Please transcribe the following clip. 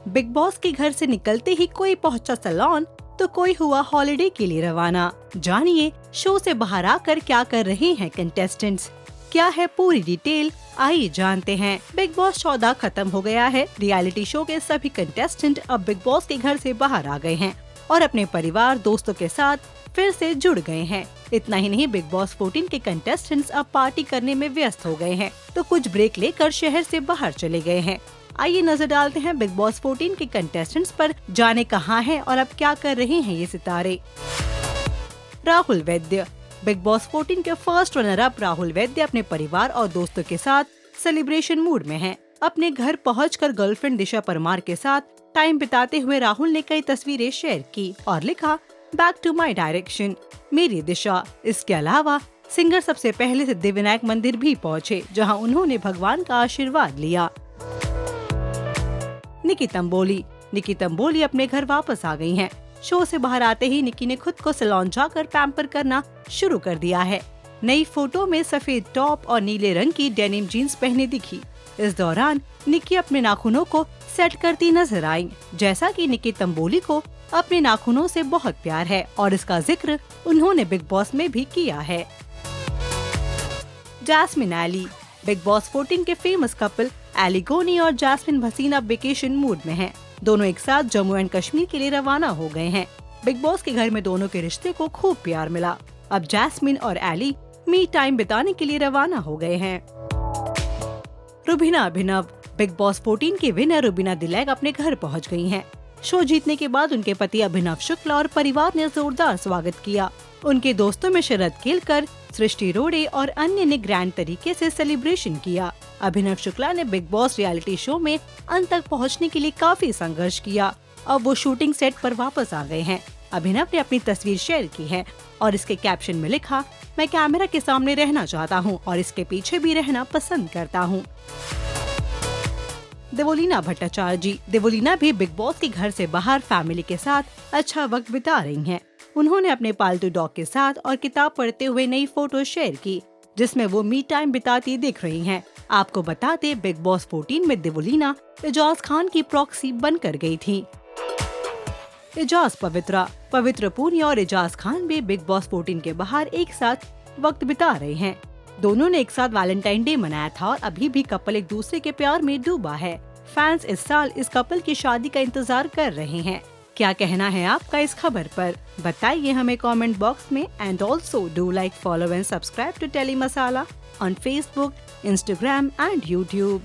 Big boss के घर से निकलते ही कोई पहुंचा सैलून तो कोई हुआ हॉलिडे के लिए रवाना। जानिए शो से बाहर आकर क्या कर रहे हैं कंटेस्टेंट्स, क्या है पूरी डिटेल, आइए जानते हैं। बिग बॉस 14 खत्म हो गया है। रियलिटी शो के सभी कंटेस्टेंट अब बिग बॉस के घर से बाहर आ गए हैं और अपने परिवार दोस्तों के साथ फिर से जुड़ गए हैं। इतना ही नहीं, बिग बॉस 14 के कंटेस्टेंट्स अब पार्टी करने में व्यस्त हो गए हैं तो कुछ ब्रेक लेकर शहर से बाहर चले गए हैं। आइए नजर डालते हैं बिग बॉस 14 के कंटेस्टेंट्स पर, जाने कहां हैं और अब क्या कर रहे हैं ये सितारे। राहुल वैद्य। बिग बॉस 14 के first runner up Rahul Vaidya अपने परिवार और दोस्तों के साथ सेलिब्रेशन मूड में हैं। अपने घर पहुंचकर गर्लफ्रेंड दिशा परमार के साथ टाइम बिताते हुए राहुल ने कई तस्वीरें शेयर की और लिखा, बैक टू माई डायरेक्शन, मेरी दिशा। इसके अलावा सिंगर सबसे पहले सिद्धिविनायक मंदिर भी पहुंचे, जहां उन्होंने भगवान का आशीर्वाद लिया। निकी तंबोली अपने घर वापस आ गई हैं। शो से बाहर आते ही निकी ने खुद को सैलून जाकर पैम्पर करना शुरू कर दिया है। नई फोटो में सफेद टॉप और नीले रंग की डेनिम जीन्स पहने दिखी। इस दौरान निकी अपने नाखूनों को सेट करती नजर आई। जैसा कि निकी तंबोली को अपने नाखूनों से बहुत प्यार है और इसका जिक्र उन्होंने बिग बॉस में भी किया है। Jasmine Eli. बिग बॉस 14 के फेमस कपल एली गोनी और जैस्मिन भसीन अब वेकेशन मूड में हैं। दोनों एक साथ जम्मू एंड कश्मीर के लिए रवाना हो गए हैं। बिग बॉस के घर में दोनों के रिश्ते को खूब प्यार मिला। अब जैस्मिन और एली मी टाइम बिताने के लिए रवाना हो गए हैं। रुबीना अभिनव। बिग बॉस 14 की विनर रुबीना दिलैक अपने घर पहुंच गई हैं। शो जीतने के बाद उनके पति अभिनव शुक्ला और परिवार ने जोरदार स्वागत किया। उनके दोस्तों में शरद केलकर, सृष्टि रोड़े और अन्य ने ग्रैंड तरीके से सेलिब्रेशन किया। अभिनव शुक्ला ने बिग बॉस रियलिटी शो में अंत तक पहुंचने के लिए काफी संघर्ष किया। अब वो शूटिंग सेट पर वापस आ गए हैं। अभिनव ने अपनी तस्वीर शेयर की है और इसके कैप्शन में लिखा, मैं कैमरा के सामने रहना चाहता हूँ और इसके पीछे भी रहना पसंद करता हूँ। देवोलीना भट्टाचार्य। देवोलीना भी बिग बॉस के घर से बाहर फैमिली के साथ अच्छा वक्त बिता रही हैं। उन्होंने अपने पालतू डॉग के साथ और किताब पढ़ते हुए नई फोटो शेयर की, जिसमें वो मी टाइम बिताती दिख रही हैं। आपको बताते, बिग बॉस 14 में देवोलीना एजाज खान की प्रॉक्सी बनकर गई थी। एजाज पवित्र पूनिया और एजाज खान भी बिग बॉस 14 के बाहर एक साथ वक्त बिता रहे हैं। दोनों ने एक साथ वैलेंटाइन डे मनाया था और अभी भी कपल एक दूसरे के प्यार में डूबा है। फैंस इस साल इस कपल की शादी का इंतजार कर रहे हैं। क्या कहना है आपका इस खबर पर? बताइए हमें कमेंट बॉक्स में। And also do like, follow and subscribe to Tele Masala on Facebook, Instagram and YouTube.